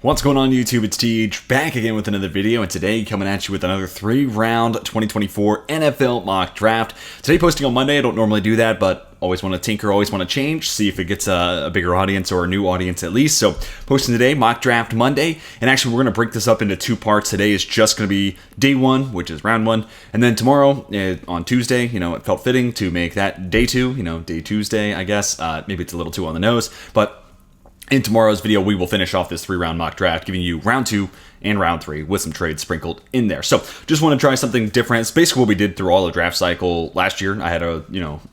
What's going on YouTube? It's TH back again with another video, and today coming at you with another 3-round 2024 NFL mock draft. Today posting on Monday. I don't normally do that, but always want to tinker, always want to change, see if it gets a bigger audience or a new audience at least. So posting today, mock draft Monday, and actually we're going to break this up into two parts. Today is just going to be day one, which is round one, and then tomorrow on Tuesday, it felt fitting to make that day two, day Tuesday, I guess. Maybe it's a little too on the nose, but in tomorrow's video, we will finish off this 3-round mock draft, giving you round 2 and round 3 with some trades sprinkled in there. So just want to try something different. It's basically what we did through all the draft cycle last year. I had a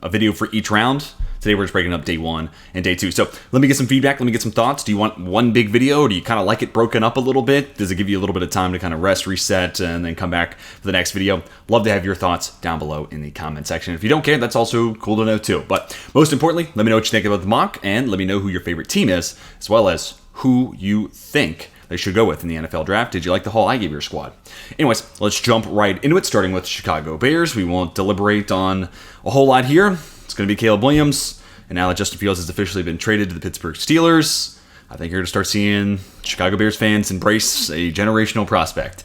video for each round. Today we're just breaking up day 1 and day 2. So let me get some feedback. Let me get some thoughts. Do you want one big video, or do you kind of like it broken up a little bit? Does it give you a little bit of time to kind of rest, reset, and then come back for the next video? Love to have your thoughts down below in the comment section. If you don't care, that's also cool to know too. But most importantly, let me know what you think about the mock, and let me know who your favorite team is, as well as who you think they should go with in the NFL draft. Did you like the haul I gave your squad? Anyways, let's jump right into it, starting with Chicago Bears. We won't deliberate on a whole lot here. It's going to be Caleb Williams, and now that Justin Fields has officially been traded to the Pittsburgh Steelers, I think you're going to start seeing Chicago Bears fans embrace a generational prospect.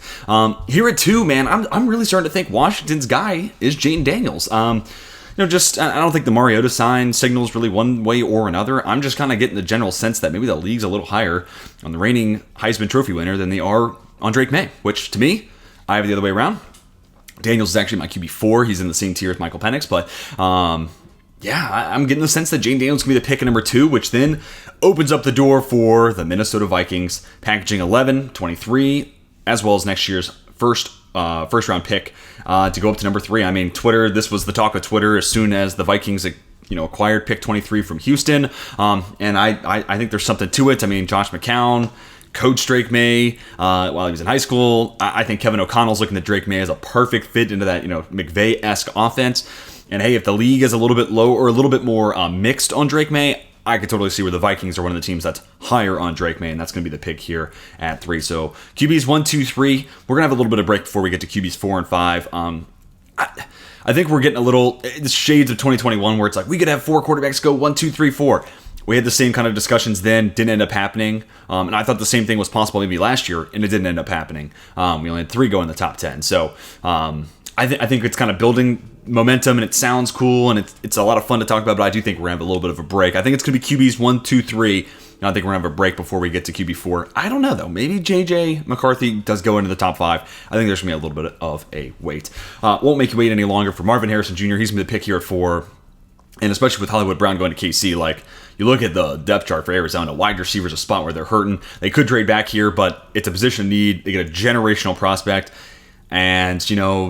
Here at 2, man, I'm really starting to think Washington's guy is Jayden Daniels. I don't think the Mariota sign signals really one way or another. I'm just kind of getting the general sense that maybe the league's a little higher on the reigning Heisman Trophy winner than they are on Drake May, which to me, I have it the other way around. Daniels is actually my QB4. He's in the same tier as Michael Penix, but I'm getting the sense that Jayden Daniels is going to be the pick at number 2, which then opens up the door for the Minnesota Vikings packaging 11, 23, as well as next year's first round pick to go up to number 3. I mean, Twitter, this was the talk of Twitter as soon as the Vikings acquired pick 23 from Houston, and I think there's something to it. I mean, Josh McCown coached Drake May while he was in high school. I think Kevin O'Connell's looking at Drake May as a perfect fit into that McVay-esque offense. And hey, if the league is a little bit low or a little bit more mixed on Drake May, I could totally see where the Vikings are one of the teams that's higher on Drake May, and that's going to be the pick here at 3. So QBs 1, 2, 3. We're going to have a little bit of break before we get to QBs 4 and 5. I think we're getting a little shades of 2021 where it's like we could have 4 quarterbacks go 1, 2, 3, 4. We had the same kind of discussions then, didn't end up happening. And I thought the same thing was possible maybe last year, and it didn't end up happening. We only had 3 go in the top 10. So I think it's kind of building momentum, and it sounds cool, and it's a lot of fun to talk about, but I do think we're going to have a little bit of a break. I think it's going to be QBs 1, 2, 3, and I think we're going to have a break before we get to QB 4. I don't know, though. Maybe J.J. McCarthy does go into the top 5. I think there's going to be a little bit of a wait. Won't make you wait any longer for Marvin Harrison Jr. He's going to be the pick here at 4, and especially with Hollywood Brown going to KC, you look at the depth chart for Arizona, wide receivers a spot where they're hurting. They could trade back here, but it's a position of need. They get a generational prospect. And,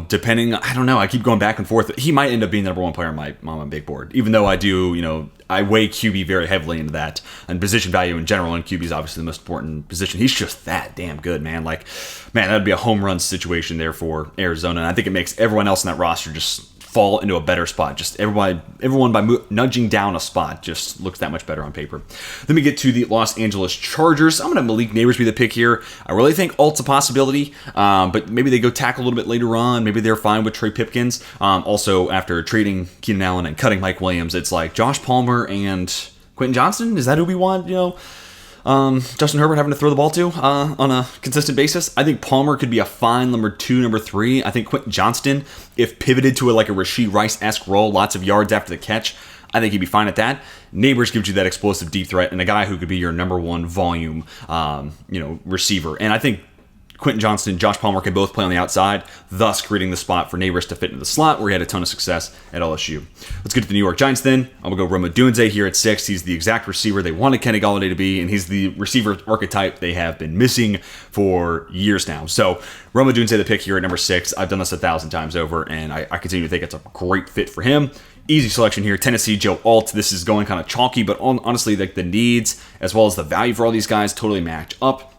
depending, I don't know, I keep going back and forth. He might end up being the number 1 player on my big board, even though I do, I weigh QB very heavily into that, and position value in general, and QB is obviously the most important position. He's just that damn good, man. That would be a home run situation there for Arizona, and I think it makes everyone else in that roster just fall into a better spot. Just everyone by nudging down a spot just looks that much better on paper. Then we get to the Los Angeles Chargers. I'm going to have Malik Neighbors be the pick here. I really think Alt's a possibility, but maybe they go tackle a little bit later on. Maybe they're fine with Trey Pipkins. Also, after trading Keenan Allen and cutting Mike Williams, it's like Josh Palmer and Quentin Johnston. Is that who we want? Justin Herbert having to throw the ball to on a consistent basis. I think Palmer could be a fine number 2, number 3. I think Quentin Johnston, if pivoted to a Rashee Rice-esque role, lots of yards after the catch, I think he'd be fine at that. Neighbors gives you that explosive deep threat and a guy who could be your number 1 volume, receiver. And I think Quentin Johnston and Josh Palmer can both play on the outside, thus creating the spot for Neighbors to fit into the slot where he had a ton of success at LSU. Let's get to the New York Giants then. I'm going to go Rome Odunze here at 6. He's the exact receiver they wanted Kenny Golladay to be, and he's the receiver archetype they have been missing for years now. So Rome Odunze the pick here at number 6. I've done this 1,000 times over, and I continue to think it's a great fit for him. Easy selection here. Tennessee, Joe Alt. This is going kind of chalky, but honestly, the needs as well as the value for all these guys totally match up.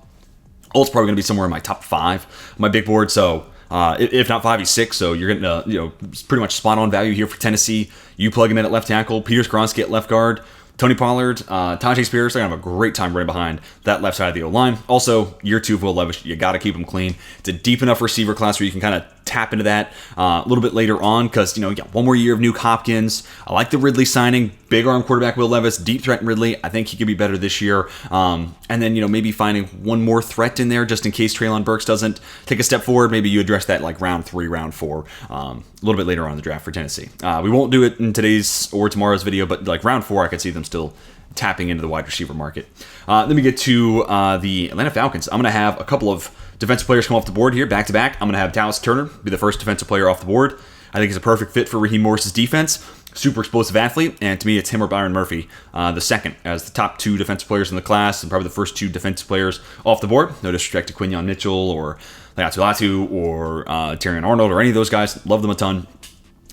Alt's probably going to be somewhere in my top 5 on my big board, so if not 5, he's 6, so you're getting pretty much spot on value here for Tennessee. You plug him in at left tackle, Peter Skoronski at left guard, Tony Pollard, Tajay Spears, they're going to have a great time running behind that left side of the O-line. Also, year 2 of Will Levis, you got to keep him clean. It's a deep enough receiver class where you can kind of tap into that a little bit later on because, you got one more year of Nuke Hopkins. I like the Ridley signing. Big arm quarterback Will Levis, deep threat in Ridley. I think he could be better this year. And then, maybe finding one more threat in there just in case Treylon Burks doesn't take a step forward. Maybe you address that like round 3, round 4, a little bit later on in the draft for Tennessee. We won't do it in today's or tomorrow's video, but like round 4, I could see them still tapping into the wide receiver market. Then we get to the Atlanta Falcons. I'm going to have a couple of defensive players come off the board here back to back. I'm going to have Dallas Turner be the first defensive player off the board. I think he's a perfect fit for Raheem Morris's defense. Super explosive athlete, and to me, it's him or Byron Murphy, the second, as the top 2 defensive players in the class, and probably the first 2 defensive players off the board. No disrespect to Quinyon Mitchell or Laiatu Latu or Terrion Arnold or any of those guys. Love them a ton.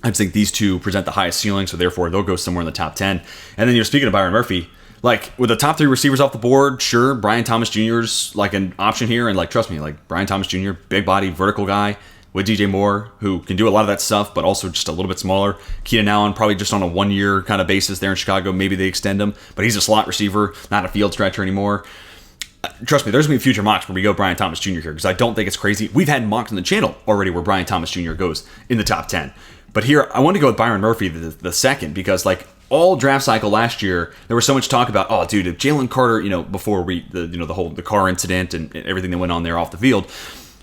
I just think these 2 present the highest ceiling, so therefore they'll go somewhere in the top 10. And then you're speaking of Byron Murphy, like with the top 3 receivers off the board, sure, Brian Thomas Jr.'s like an option here, and like trust me, like Brian Thomas Jr., big body, vertical guy, with DJ Moore, who can do a lot of that stuff, but also just a little bit smaller. Keenan Allen, probably just on a 1-year kind of basis there in Chicago. Maybe they extend him, but he's a slot receiver, not a field stretcher anymore. Trust me, there's going to be future mocks where we go Brian Thomas Jr. here, because I don't think it's crazy. We've had mocks on the channel already where Brian Thomas Jr. goes in the top 10. But here, I want to go with Byron Murphy the second, because like all draft cycle last year, there was so much talk about, oh, dude, if Jalen Carter, before the car incident and everything that went on there off the field,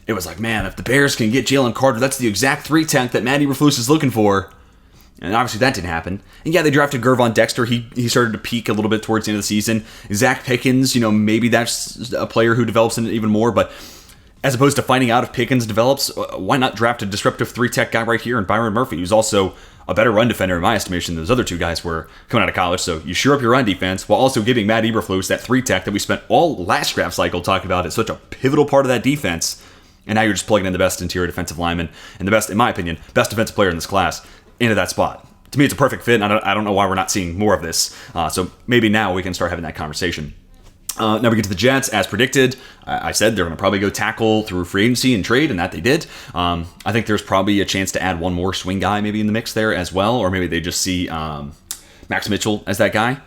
it was like, man, if the Bears can get Jalen Carter, that's the exact 3-10 that Matt Eberflus is looking for. And obviously that didn't happen. And yeah, they drafted Gervon Dexter. He started to peak a little bit towards the end of the season. Zach Pickens, maybe that's a player who develops in it even more. But as opposed to finding out if Pickens develops, why not draft a disruptive 3-tech guy right here in Byron Murphy, who's also a better run defender in my estimation than those other 2 guys were coming out of college. So you shore up your run defense while also giving Matt Eberflus that 3-tech that we spent all last draft cycle talking about as such a pivotal part of that defense. And now you're just plugging in the best interior defensive lineman and the best, in my opinion, best defensive player in this class into that spot. To me, it's a perfect fit, and I don't know why we're not seeing more of this. So maybe now we can start having that conversation. Now we get to the Jets. As predicted, I said they're going to probably go tackle through free agency and trade, and that they did. I think there's probably a chance to add one more swing guy maybe in the mix there as well, or maybe they just see Max Mitchell as that guy.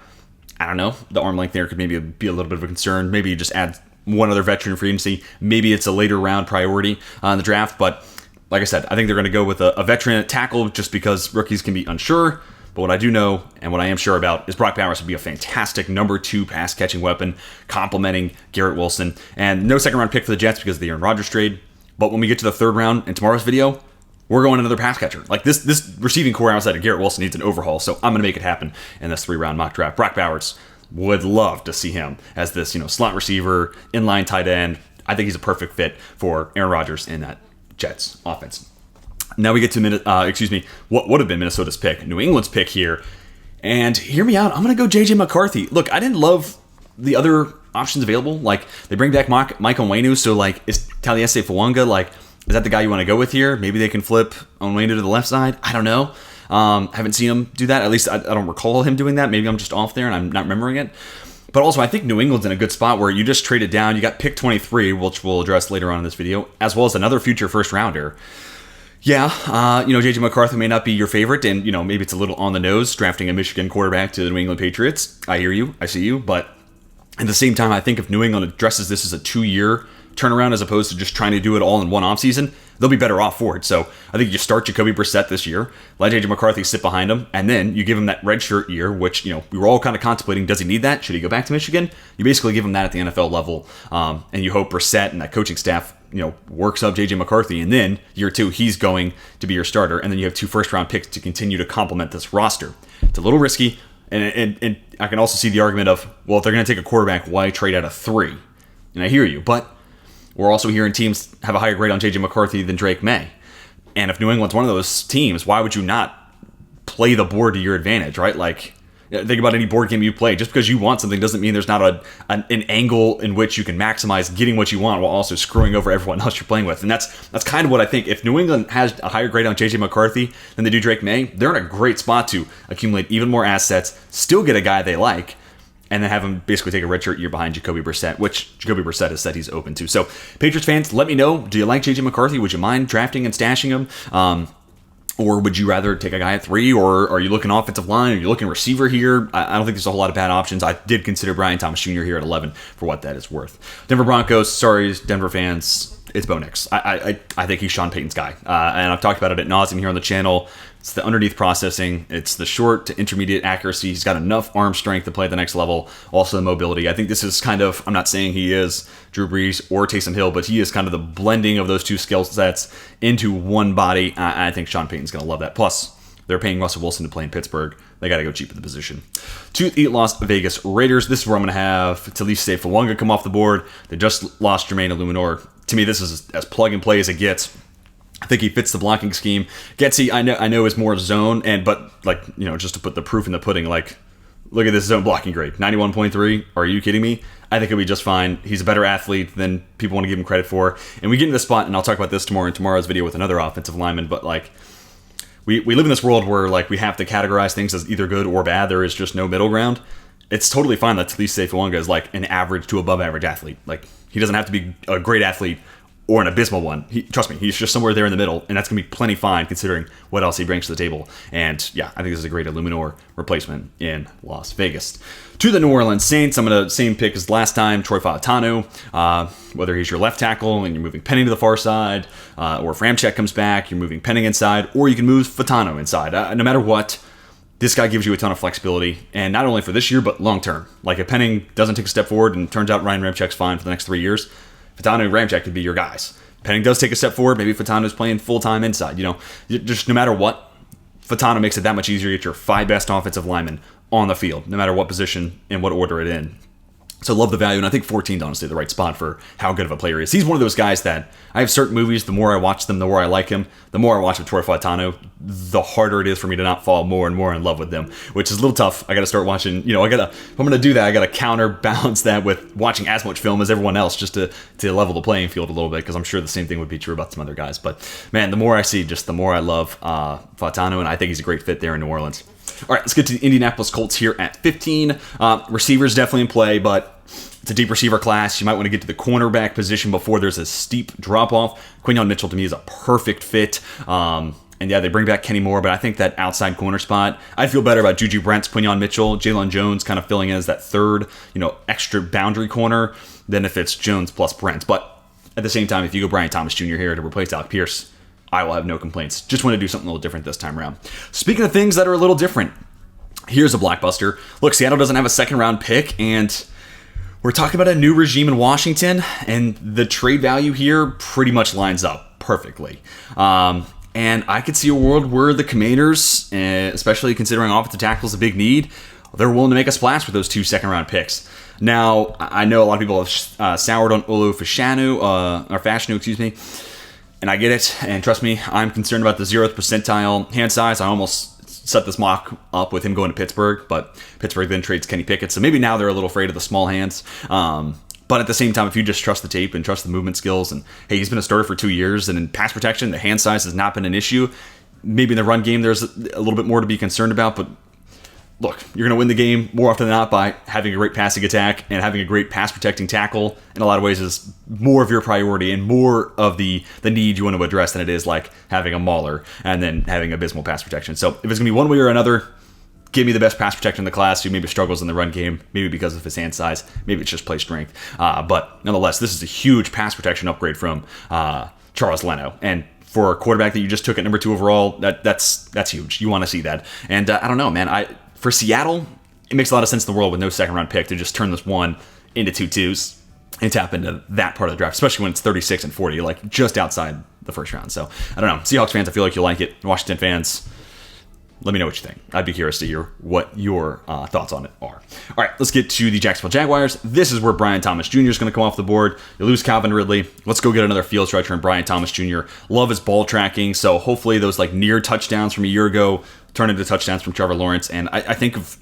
I don't know. The arm length there could maybe be a little bit of a concern. Maybe you just add one other veteran free agency. Maybe it's a later round priority in the draft, but like I said, I think they're going to go with a veteran at tackle just because rookies can be unsure. But what I do know, and what I am sure about, is Brock Bowers would be a fantastic number 2 pass-catching weapon, complementing Garrett Wilson. And no second-round pick for the Jets because of the Aaron Rodgers trade. But when we get to the 3rd round in tomorrow's video, we're going another pass catcher. Like this receiving core outside of Garrett Wilson needs an overhaul, so I'm going to make it happen in this 3-round mock draft. Brock Bowers, would love to see him as this, slot receiver, inline tight end. I think he's a perfect fit for Aaron Rodgers in that Jets offense. Now we get to what would have been Minnesota's pick, New England's pick here. And hear me out, I'm going to go J.J. McCarthy. Look, I didn't love the other options available. Like, they bring back Mike Onwenu, so, like, is Taliesin Fawanga, like, is that the guy you want to go with here? Maybe they can flip Onwenu to the left side. I don't know. Haven't seen him do that. At least I don't recall him doing that. Maybe I'm just off there and I'm not remembering it. But also, I think New England's in a good spot where you just traded down. You got pick 23, which we'll address later on in this video, as well as another future first-rounder. Yeah, J.J. McCarthy may not be your favorite, and, maybe it's a little on the nose drafting a Michigan quarterback to the New England Patriots. I hear you. I see you. But at the same time, I think if New England addresses this as a 2-year turnaround as opposed to just trying to do it all in one offseason, they'll be better off for it. So I think you start Jacoby Brissett this year, let J.J. McCarthy sit behind him, and then you give him that redshirt year, which, we were all kind of contemplating, does he need that? Should he go back to Michigan? You basically give him that at the NFL level, and you hope Brissett and that coaching staff, works up J.J. McCarthy, and then year 2, he's going to be your starter, and then you have 2 first-round picks to continue to complement this roster. It's a little risky, and I can also see the argument of, well, if they're going to take a quarterback, why trade out of 3? And I hear you, but we're also hearing teams have a higher grade on J.J. McCarthy than Drake May. And if New England's one of those teams, why would you not play the board to your advantage, right? Like, think about any board game you play. Just because you want something doesn't mean there's not an angle in which you can maximize getting what you want while also screwing over everyone else you're playing with. And that's kind of what I think. If New England has a higher grade on J.J. McCarthy than they do Drake May, they're in a great spot to accumulate even more assets, still get a guy they like, and then have him basically take a redshirt year behind Jacoby Brissett, which Jacoby Brissett has said he's open to. So, Patriots fans, let me know. Do you like J.J. McCarthy? Would you mind drafting and stashing him? Or would you rather take a guy at 3? Or are you looking offensive line? Are you looking receiver here? I don't think there's a whole lot of bad options. I did consider Brian Thomas Jr. here at 11 for what that is worth. Denver Broncos, sorry, Denver fans. it's Bo Nix. I think he's Sean Payton's guy. And I've talked about it at nauseam here on the channel. It's the underneath processing. It's the short to intermediate accuracy. He's got enough arm strength to play at the next level. Also the mobility. I think this is kind of, I'm not saying he is Drew Brees or Taysom Hill, but he is kind of the blending of those two skill sets into one body. I think Sean Payton's going to love that. Plus, they're paying Russell Wilson to play in Pittsburgh. They got to go cheap at the position. To the Las Vegas Raiders, this is where I'm going to have Talise Sefawanga come off the board. They just lost Jermaine Illuminor. To me, this is as plug and play as it gets. I think he fits the blocking scheme. Getsy, I know is more zone, but just to put the proof in the pudding, like, look at this zone blocking grade, 91.3. Are you kidding me? I think he'll be just fine. He's a better athlete than people want to give him credit for. And we get into the spot, and I'll talk about this tomorrow in tomorrow's video with another offensive lineman, but like, we live in this world where like we have to categorize things as either good or bad. There is just no middle ground. It's totally fine that Talise Sefawanga is like an average to above average athlete. Like, he doesn't have to be a great athlete or an abysmal one. Trust me, he's just somewhere there in the middle, and that's going to be plenty fine considering what else he brings to the table. And yeah, I think this is a great Illuminor replacement in Las Vegas. To the New Orleans Saints, I'm going to same pick as last time, Troy Fautanu. Whether he's your left tackle and you're moving Penning to the far side, or if Ramczyk comes back, you're moving Penning inside, or you can move Fautanu inside. No matter what, this guy gives you a ton of flexibility, and not only for this year, but long term. Like, if Penning doesn't take a step forward and turns out Ryan Ramczyk's fine for the next 3 years, Fautanu and Ramczyk could be your guys. Penning does take a step forward, maybe Fautanu's playing full-time inside. Just no matter what, Fautanu makes it that much easier to get your 5 best offensive linemen on the field, no matter what position and what order it in. So love the value, and I think 14 is honestly the right spot for how good of a player he is. He's one of those guys that I have certain movies, the more I watch them, the more I like him. The more I watch with Troy Fautanu, the harder it is for me to not fall more and more in love with them, which is a little tough. I got to start watching, if I'm going to do that, I got to counterbalance that with watching as much film as everyone else just to level the playing field a little bit, because I'm sure the same thing would be true about some other guys. But man, the more I see, just the more I love Fautanu, and I think he's a great fit there in New Orleans. All right, let's get to the Indianapolis Colts here at 15. Receivers definitely in play, but it's a deep receiver class. You might want to get to the cornerback position before there's a steep drop-off. Quinyon Mitchell, to me, is a perfect fit. And yeah, they bring back Kenny Moore, but I think that outside corner spot, I'd feel better about Juju Brents, Quinyon Mitchell, Jalen Jones kind of filling in as that third, extra boundary corner than if it's Jones plus Brent. But at the same time, if you go Brian Thomas Jr. here to replace Alec Pierce, I will have no complaints. Just want to do something a little different this time around. Speaking of things that are a little different, here's a blockbuster. Look, Seattle doesn't have a second-round pick, and we're talking about a new regime in Washington, and the trade value here pretty much lines up perfectly. And I could see a world where the Commanders, especially considering offensive tackle is a big need, they're willing to make a splash with those 2 second-round picks. Now, I know a lot of people have soured on Olu Fashanu, excuse me. And I get it, and trust me, I'm concerned about the 0th percentile hand size. I almost set this mock up with him going to Pittsburgh, but Pittsburgh then trades Kenny Pickett, so maybe now they're a little afraid of the small hands. But at the same time, if you just trust the tape and trust the movement skills, and hey, he's been a starter for 2 years, and in pass protection, the hand size has not been an issue. Maybe in the run game, there's a little bit more to be concerned about, but look, you're going to win the game more often than not by having a great passing attack, and having a great pass protecting tackle in a lot of ways is more of your priority and more of the need you want to address than it is like having a mauler and then having abysmal pass protection. So if it's going to be one way or another, give me the best pass protector in the class who maybe struggles in the run game, maybe because of his hand size, maybe it's just play strength. But nonetheless, this is a huge pass protection upgrade from Charles Leno. And for a quarterback that you just took at number 2 overall, that's huge. You want to see that. And I don't know, man. For Seattle, it makes a lot of sense in the world with no second-round pick to just turn this one into 2 twos and tap into that part of the draft, especially when it's 36 and 40, like just outside the first round. So, I don't know. Seahawks fans, I feel like you'll like it. Washington fans, let me know what you think. I'd be curious to hear what your thoughts on it are. All right, let's get to the Jacksonville Jaguars. This is where Brian Thomas Jr. is going to come off the board. You lose Calvin Ridley. Let's go get another field stretcher and Brian Thomas Jr. Love his ball tracking, so hopefully those like near touchdowns from a year ago turn into touchdowns from Trevor Lawrence. And I think of,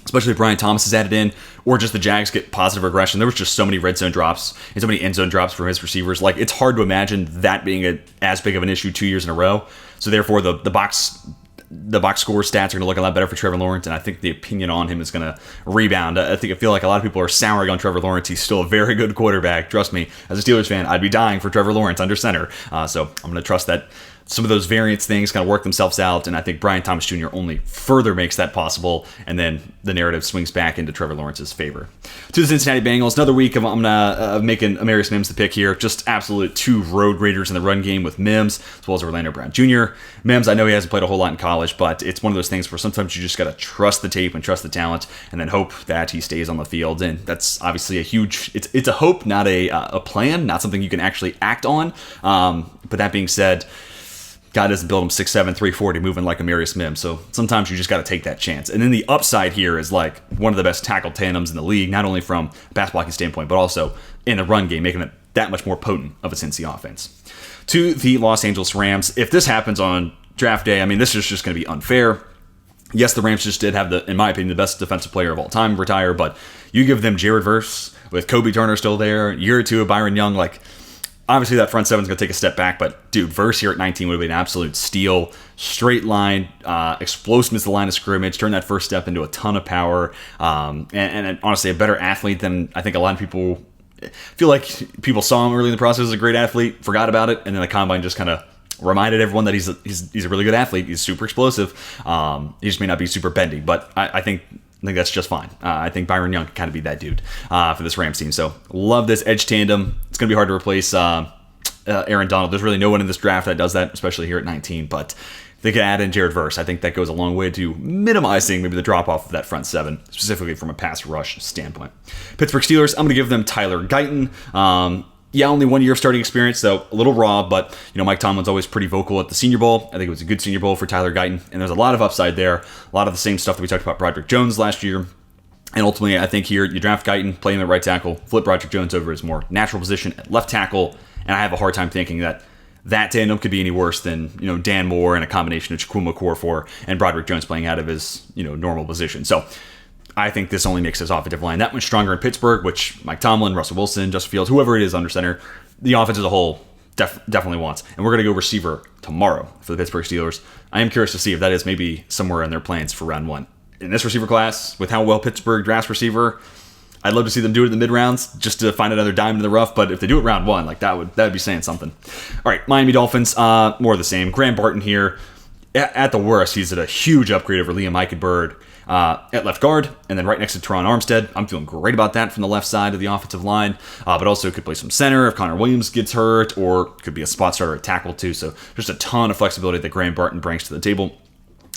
especially if Brian Thomas is added in, or just the Jags get positive regression. There was just so many red zone drops and so many end zone drops from his receivers. Like, it's hard to imagine that being as big of an issue 2 years in a row. So therefore, the box score stats are going to look a lot better for Trevor Lawrence, and I think the opinion on him is going to rebound. I feel like a lot of people are souring on Trevor Lawrence. He's still a very good quarterback. Trust me, as a Steelers fan, I'd be dying for Trevor Lawrence under center. So I'm going to trust that some of those variance things kind of work themselves out, and I think Brian Thomas Jr. only further makes that possible, and then the narrative swings back into Trevor Lawrence's favor. To the Cincinnati Bengals, another week of I'm making Amarius Mims the pick here. Just absolute two road raiders in the run game with Mims, as well as Orlando Brown Jr. Mims, I know he hasn't played a whole lot in college, but it's one of those things where sometimes you just got to trust the tape and trust the talent, and then hope that he stays on the field, and that's obviously a huge, it's a hope, not a plan, not something you can actually act on, but that being said, God doesn't build him 6'7", 340 moving like Amarius Mims. So sometimes you just got to take that chance. And then the upside here is like one of the best tackle tandems in the league, not only from a pass blocking standpoint, but also in the run game, making it that much more potent of a Cincy offense. To the Los Angeles Rams, if this happens on draft day, I mean, this is just going to be unfair. Yes, the Rams just did have in my opinion, the best defensive player of all time retire, but you give them Jared Verse with Kobe Turner still there, a year or two of Byron Young, like, obviously, that front seven is going to take a step back, but dude, Verse here at 19 would have been an absolute steal. Straight line, explosiveness to the line of scrimmage, turn that first step into a ton of power, and honestly, a better athlete than I think a lot of people feel like. People saw him early in the process as a great athlete, forgot about it, and then the combine just kind of reminded everyone that he's a really good athlete. He's super explosive. He just may not be super bendy, but I think that's just fine. I think Byron Young can kind of be that dude for this Rams team. So love this edge tandem. It's going to be hard to replace Aaron Donald. There's really no one in this draft that does that, especially here at 19. But they can add in Jared Verse. I think that goes a long way to minimizing maybe the drop-off of that front seven, specifically from a pass rush standpoint. Pittsburgh Steelers, I'm going to give them Tyler Guyton. Yeah, only 1 year of starting experience, so a little raw, but Mike Tomlin's always pretty vocal at the Senior Bowl. I think it was a good Senior Bowl for Tyler Guyton, and there's a lot of upside there, a lot of the same stuff that we talked about Broderick Jones last year. And ultimately, I think here you draft Guyton, play him at right tackle, flip Broderick Jones over his more natural position at left tackle, and I have a hard time thinking that tandem could be any worse than Dan Moore and a combination of Chukwuma Okorafor and Broderick Jones playing out of his normal position. So I think this only makes this offensive line that much stronger in Pittsburgh, which Mike Tomlin, Russell Wilson, Justin Fields, whoever it is under center, the offense as a whole definitely wants. And we're going to go receiver tomorrow for the Pittsburgh Steelers. I am curious to see if that is maybe somewhere in their plans for round one. In this receiver class, with how well Pittsburgh drafts receiver, I'd love to see them do it in the mid-rounds just to find another diamond in the rough. But if they do it round one, like that would be saying something. All right, Miami Dolphins, more of the same. Graham Barton here. At the worst, he's at a huge upgrade over Liam Eichenberg at left guard, and then right next to Teron Armstead. I'm feeling great about that from the left side of the offensive line, but also could play some center if Connor Williams gets hurt, or could be a spot starter at tackle too. So just a ton of flexibility that Graham Barton brings to the table.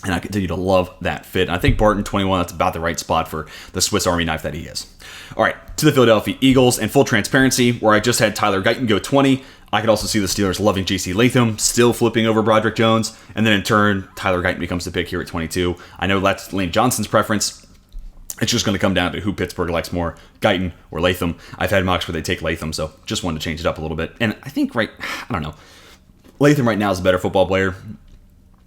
And I continue to love that fit. And I think Barton 21, that's about the right spot for the Swiss Army knife that he is. All right, to the Philadelphia Eagles. And full transparency, where I just had Tyler Guyton go 20, I could also see the Steelers loving J.C. Latham, still flipping over Broderick Jones. And then in turn, Tyler Guyton becomes the pick here at 22. I know that's Lane Johnson's preference. It's just going to come down to who Pittsburgh likes more, Guyton or Latham. I've had mocks where they take Latham, so just wanted to change it up a little bit. And I think Latham right now is a better football player.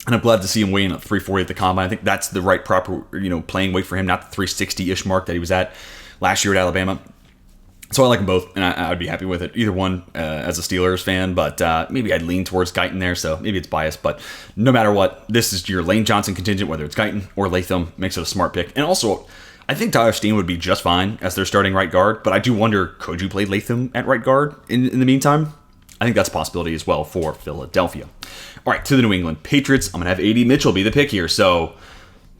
And I'm glad to see him weighing at 340 at the combine. I think that's the right proper, playing weight for him, not the 360-ish mark that he was at last year at Alabama. So I like them both, and I would be happy with it. Either one as a Steelers fan, but maybe I'd lean towards Guyton there, so maybe it's biased. But no matter what, this is your Lane Johnson contingent, whether it's Guyton or Latham, makes it a smart pick. And also, I think Tyler Steen would be just fine as their starting right guard, but I do wonder, could you play Latham at right guard in the meantime? I think that's a possibility as well for Philadelphia. All right, to the New England Patriots. I'm going to have A.D. Mitchell be the pick here. So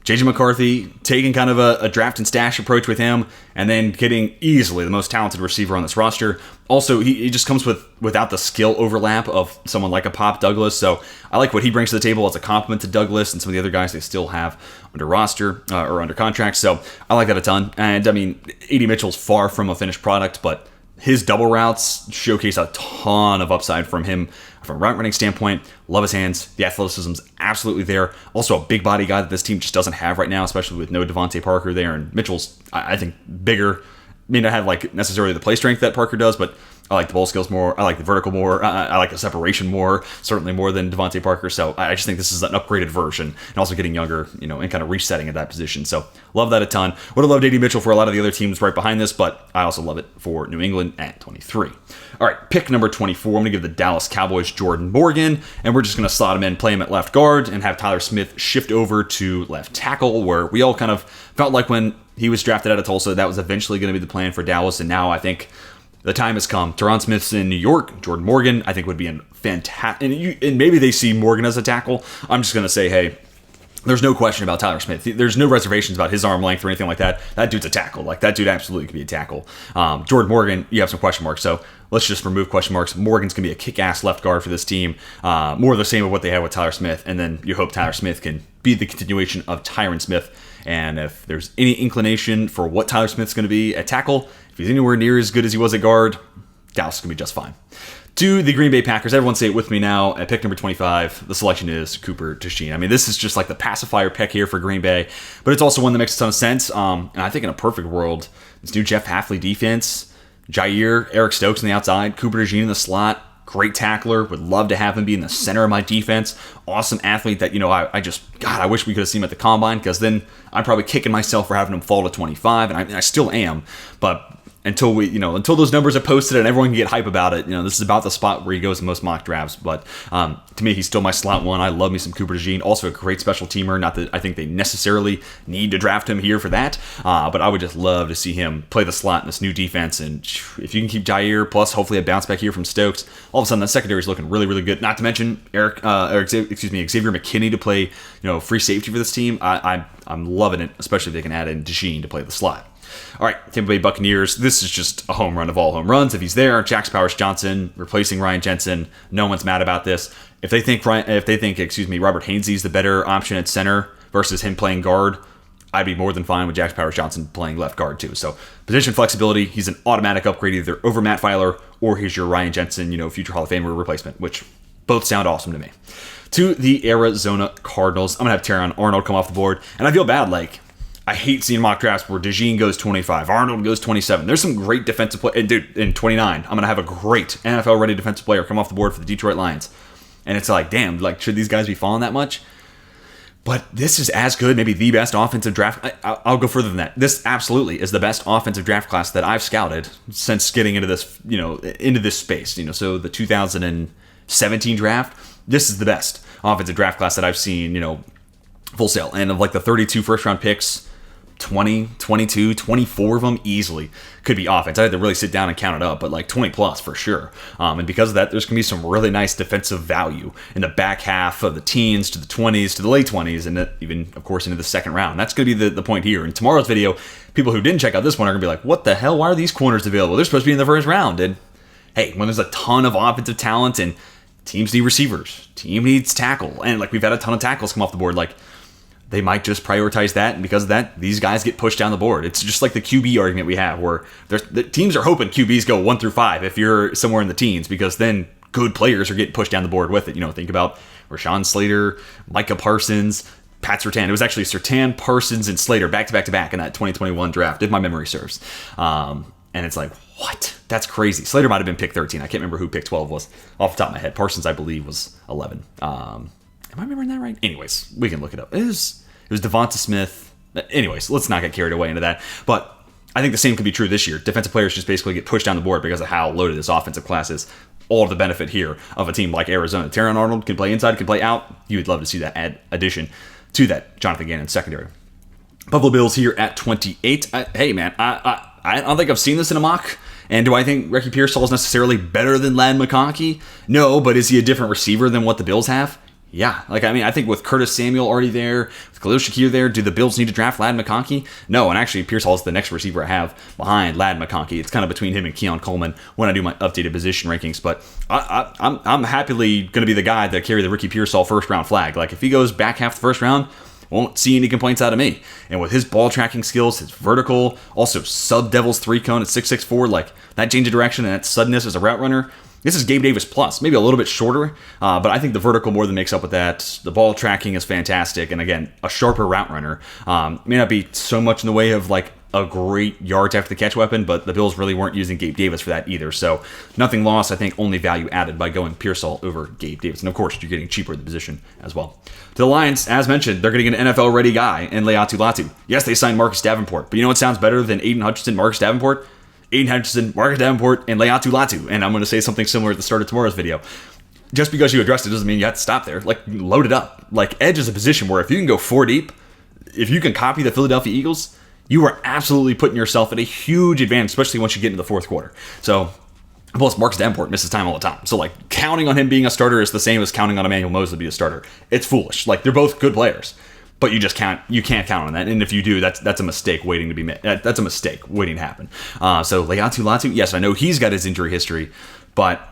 J.J. McCarthy taking kind of a draft and stash approach with him, and then getting easily the most talented receiver on this roster. Also, he just comes without the skill overlap of someone like a Pop Douglas. So I like what he brings to the table as a compliment to Douglas and some of the other guys they still have under roster or under contract. So I like that a ton. And I mean, A.D. Mitchell's far from a finished product, but his double routes showcase a ton of upside from him from a route running standpoint. Love his hands. The athleticism's absolutely there. Also a big body guy that this team just doesn't have right now, especially with no Devontae Parker there. And Mitchell's, I think, bigger. May not have like necessarily the play strength that Parker does, but I like the ball skills more. I like the vertical more. I like the separation more, certainly more than Devontae Parker. So I just think this is an upgraded version, and also getting younger, and kind of resetting at that position. So love that a ton. Would have loved A.D. Mitchell for a lot of the other teams right behind this, but I also love it for New England at 23. All right, pick number 24. I'm going to give the Dallas Cowboys Jordan Morgan, and we're just going to slot him in, play him at left guard, and have Tyler Smith shift over to left tackle, where we all kind of felt like when he was drafted out of Tulsa, that was eventually going to be the plan for Dallas, and now I think the time has come. Tyron Smith's in New York. Jordan Morgan, I think, would be a fantastic. And maybe they see Morgan as a tackle. I'm just going to say, hey, there's no question about Tyler Smith. There's no reservations about his arm length or anything like that. That dude's a tackle. Like, that dude absolutely could be a tackle. Jordan Morgan, you have some question marks. So let's just remove question marks. Morgan's going to be a kick-ass left guard for this team. More of the same of what they had with Tyler Smith. And then you hope Tyler Smith can be the continuation of Tyron Smith. And if there's any inclination for what Tyler Smith's going to be at tackle, if he's anywhere near as good as he was at guard, Dallas is going to be just fine. To the Green Bay Packers, everyone say it with me now. At pick number 25, the selection is Cooper DeJean. I mean, this is just like the pacifier pick here for Green Bay, but it's also one that makes a ton of sense. And I think in a perfect world, this new Jeff Hafley defense, Jair, Eric Stokes on the outside, Cooper DeJean in the slot, great tackler, would love to have him be in the center of my defense. Awesome athlete that, I wish we could have seen him at the Combine, because then I'm probably kicking myself for having him fall to 25, and I still am, but until those numbers are posted and everyone can get hype about it, this is about the spot where he goes in most mock drafts. But to me, he's still my slot one. I love me some Cooper DeJean. Also a great special teamer. Not that I think they necessarily need to draft him here for that, but I would just love to see him play the slot in this new defense. And if you can keep Jair, plus hopefully a bounce back here from Stokes, all of a sudden that secondary is looking really, really good. Not to mention Xavier McKinney to play free safety for this team. I'm loving it, especially if they can add in DeJean to play the slot. All right, Tampa Bay Buccaneers. This is just a home run of all home runs. If he's there, Jax Powers-Johnson replacing Ryan Jensen. No one's mad about this. If they think Robert Hainsey's the better option at center versus him playing guard, I'd be more than fine with Jax Powers-Johnson playing left guard too. So position flexibility, he's an automatic upgrade either over Matt Filer or he's your Ryan Jensen, future Hall of Famer replacement, which both sound awesome to me. To the Arizona Cardinals, I'm gonna have Terrion Arnold come off the board, and I feel bad. I hate seeing mock drafts where DeJean goes 25, Arnold goes 27. There's some great defensive play. And dude, in 29, I'm going to have a great NFL-ready defensive player come off the board for the Detroit Lions. And it's like, damn, should these guys be falling that much? But this is as good, maybe the best offensive draft. I'll go further than that. This absolutely is the best offensive draft class that I've scouted since getting into this, into this space. So the 2017 draft, this is the best offensive draft class that I've seen, full sale. And of the 32 first-round picks, 20, 22, 24 of them easily could be offense. I had to really sit down and count it up, but 20 plus for sure. And because of that, there's going to be some really nice defensive value in the back half of the teens to the 20s to the late 20s and even, of course, into the second round. That's going to be the point here. In tomorrow's video, people who didn't check out this one are going to be like, what the hell? Why are these corners available? They're supposed to be in the first round. And hey, when there's a ton of offensive talent and teams need receivers, team needs tackle, and we've had a ton of tackles come off the board, they might just prioritize that, and because of that, these guys get pushed down the board. It's just like the QB argument we have, where the teams are hoping QBs go 1 through 5 if you're somewhere in the teens, because then good players are getting pushed down the board with it. Think about Rashawn Slater, Micah Parsons, Pat Surtain. It was actually Surtain, Parsons, and Slater back to back in that 2021 draft, if my memory serves. And it's like, what? That's crazy. Slater might have been pick 13. I can't remember who pick 12 was off the top of my head. Parsons, I believe, was 11. Am I remembering that right? Anyways, we can look it up. It was Devonta Smith. Anyways, let's not get carried away into that. But I think the same could be true this year. Defensive players just basically get pushed down the board because of how loaded this offensive class is. All of the benefit here of a team like Arizona. Terrion Arnold can play inside, can play out. You would love to see that addition to that Jonathan Gannon secondary. Buffalo Bills here at 28. Hey, man, I don't think I've seen this in a mock. And do I think Ricky Pearsall is necessarily better than Ladd McConkey? No, but is he a different receiver than what the Bills have? Yeah, I think with Curtis Samuel already there, with Khalil Shakir there, do the Bills need to draft Ladd McConkey? No, and actually Pearsall is the next receiver I have behind Ladd McConkey. It's kind of between him and Keon Coleman when I do my updated position rankings, but I'm happily going to be the guy that carry the Ricky Pearsall first round flag. If he goes back half the first round, won't see any complaints out of me. And with his ball tracking skills, his vertical, also sub-Devil's 3-cone at 6'6", that change of direction and that suddenness as a route runner, this is Gabe Davis plus, maybe a little bit shorter, but I think the vertical more than makes up with that. The ball tracking is fantastic, and again, a sharper route runner. May not be so much in the way of a great yards after the catch weapon, but the Bills really weren't using Gabe Davis for that either. So nothing lost, I think only value added by going Pearsall over Gabe Davis. And of course, you're getting cheaper at the position as well. To the Lions, as mentioned, they're getting an NFL-ready guy in Laiatu Latu. Yes, they signed Marcus Davenport, but you know what sounds better than Aiden Hutchinson, Marcus Davenport? Aiden Hutchinson, Marcus Davenport, and Laiatu Latu. And I'm going to say something similar at the start of tomorrow's video. Just because you addressed it doesn't mean you have to stop there. Load it up. Edge is a position where if you can go 4 deep, if you can copy the Philadelphia Eagles, you are absolutely putting yourself at a huge advantage, especially once you get into the fourth quarter. So, plus Marcus Davenport misses time all the time. So, like, counting on him being a starter is the same as counting on Emmanuel Mosley to be a starter. It's foolish. Like, they're both good players, but you can't count on that. And if you do, that's a mistake waiting to be made. That's a mistake waiting to happen. So, Laiatu Latu, yes, I know he's got his injury history, but,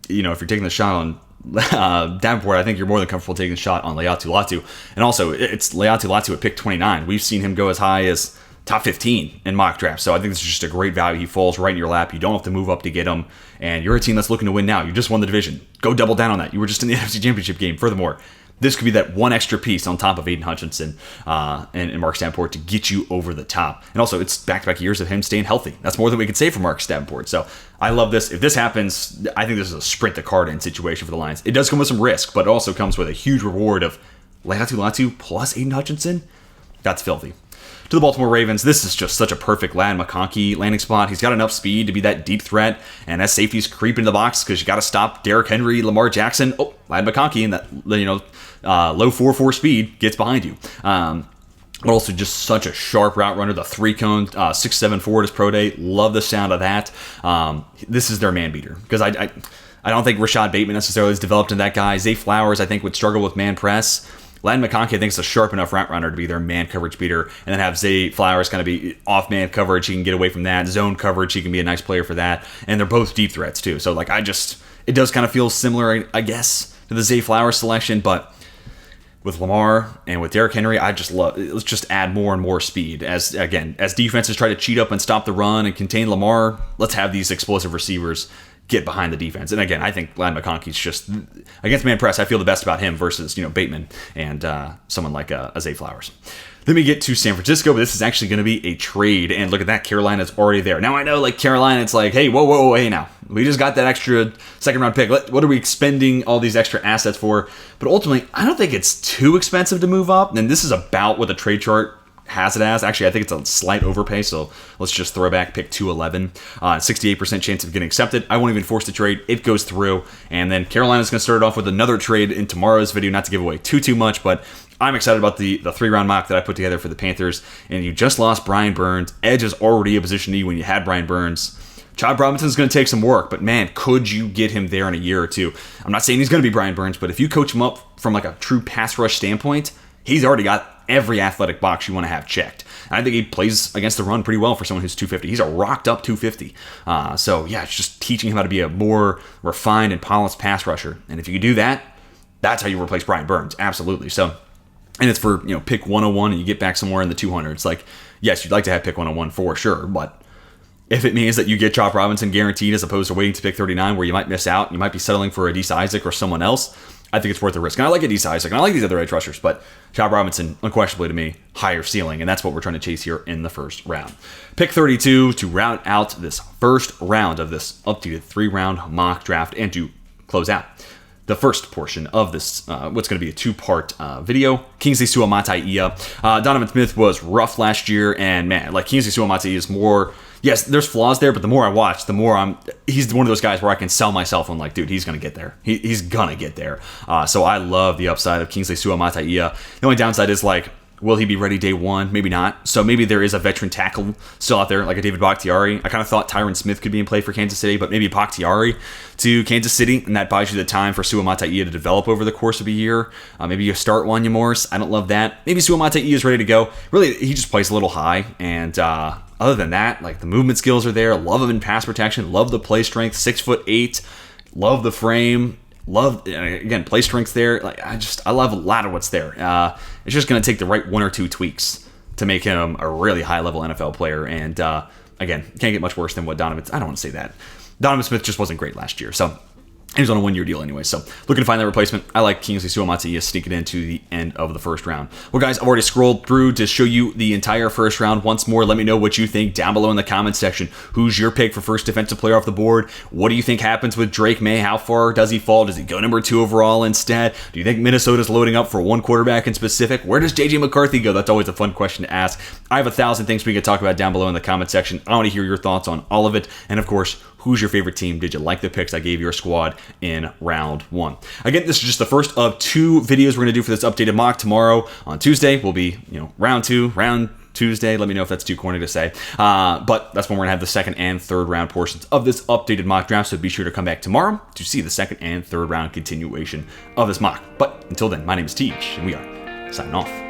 you know, if you're taking the shot on Davenport, I think you're more than comfortable taking the shot on Laiatu Latu. And also, it's Laiatu Latu at pick 29. We've seen him go as high as top 15 in mock drafts. So I think this is just a great value. He falls right in your lap. You don't have to move up to get him. And you're a team that's looking to win now. You just won the division. Go double down on that. You were just in the NFC Championship game. Furthermore, this could be that one extra piece on top of Aiden Hutchinson and Marcus Davenport to get you over the top. And also, it's back-to-back years of him staying healthy. That's more than we could say for Marcus Davenport. So I love this. If this happens, I think this is a sprint the card in situation for the Lions. It does come with some risk, but it also comes with a huge reward of Laiatu Latu plus Aiden Hutchinson. That's filthy. To the Baltimore Ravens, this is just such a perfect Ladd McConkey landing spot. He's got enough speed to be that deep threat, and as safeties creep into the box because you got to stop Derrick Henry, Lamar Jackson. Oh, Ladd McConkey in that low 4.4 speed gets behind you. But also just such a sharp route runner. The 3-cone 6.7 forward is pro day. Love the sound of that. This is their man beater because I don't think Rashad Bateman necessarily is developed in that guy. Zay Flowers I think would struggle with man press. Ladd McConkey, I think, is a sharp enough route runner to be their man coverage beater, and then have Zay Flowers kind of be off man coverage. He can get away from that. Zone coverage, he can be a nice player for that. And they're both deep threats, too. So, like, it does kind of feel similar, I guess, to the Zay Flowers selection, but with Lamar and with Derrick Henry, let's just add more and more speed. As defenses try to cheat up and stop the run and contain Lamar, let's have these explosive receivers get behind the defense. And again, I think Ladd McConkey's just, against man press, I feel the best about him versus, Bateman and someone like a Zay Flowers. Then we get to San Francisco, but this is actually going to be a trade. And look at that, Carolina's already there. Now I know, like, Carolina, it's like, hey, whoa, hey now. We just got that extra second-round pick. What are we spending all these extra assets for? But ultimately, I don't think it's too expensive to move up. And this is about what the trade chart has it as. Actually, I think it's a slight overpay, so let's just throw back pick 211. 68% chance of getting accepted. I won't even force the trade. It goes through, and then Carolina's going to start it off with another trade in tomorrow's video, not to give away too much, but I'm excited about the 3-round mock that I put together for the Panthers, and you just lost Brian Burns. Edge is already a position to you when you had Brian Burns. Chad Robinson's going to take some work, but man, could you get him there in a year or two? I'm not saying he's going to be Brian Burns, but if you coach him up from like a true pass rush standpoint, he's already got every athletic box you want to have checked. And I think he plays against the run pretty well for someone who's 250. He's a rocked up 250. So yeah, it's just teaching him how to be a more refined and polished pass rusher. And if you can do that, that's how you replace Brian Burns. Absolutely. So, and it's for, pick 101 and you get back somewhere in the 200s. Like, yes, you'd like to have pick 101 for sure, but if it means that you get Chop Robinson guaranteed as opposed to waiting to pick 39 where you might miss out, you might be settling for Adisa Isaac or someone else, I think it's worth the risk. And I like Adisa Isaac, and I like these other edge rushers, but Chop Robinson, unquestionably to me, higher ceiling, and that's what we're trying to chase here in the first round. Pick 32 to round out this first round of this updated 3-round mock draft and to close out the first portion of this, what's going to be a 2-part video. Kingsley Suamataia. Donovan Smith was rough last year, and man, like Kingsley Suamataia is more. Yes, there's flaws there, but the more I watch, the more he's one of those guys where I can sell myself on like, dude, he's going to get there. He's going to get there. So I love the upside of Kingsley Suamataia. The only downside is like, will he be ready day one? Maybe not. So maybe there is a veteran tackle still out there, like a David Bakhtiari. I kind of thought Tyron Smith could be in play for Kansas City, but maybe Bakhtiari to Kansas City, and that buys you the time for Suamataia to develop over the course of a year. Maybe you start Wanya Morris. I don't love that. Maybe Suamataia is ready to go. Really, he just plays a little high, and other than that, like the movement skills are there. Love him in pass protection. Love the play strength. 6'8". Love the frame. Love, again, play strength there. Like I love a lot of what's there. It's just going to take the right 1 or 2 tweaks to make him a really high-level NFL player. And again, can't get much worse than what Donovan. I don't want to say that. Donovan Smith just wasn't great last year. So he was on a 1-year deal anyway, so looking to find that replacement. I like Kingsley Suamataia sneaking into the end of the first round. Well, guys, I've already scrolled through to show you the entire first round once more. Let me know what you think down below in the comments section. Who's your pick for first defensive player off the board? What do you think happens with Drake May? How far does he fall? Does he go number 2 overall instead? Do you think Minnesota's loading up for one quarterback in specific? Where does J.J. McCarthy go? That's always a fun question to ask. I have 1,000 things we could talk about down below in the comment section. I want to hear your thoughts on all of it. And of course, who's your favorite team? Did you like the picks I gave your squad in round 1? Again, this is just the first of 2 videos we're going to do for this updated mock. Tomorrow on Tuesday will be, round 2, round Tuesday. Let me know if that's too corny to say. But that's when we're going to have the second and third round portions of this updated mock draft. So be sure to come back tomorrow to see the second and third round continuation of this mock. But until then, my name is Teach, and we are signing off.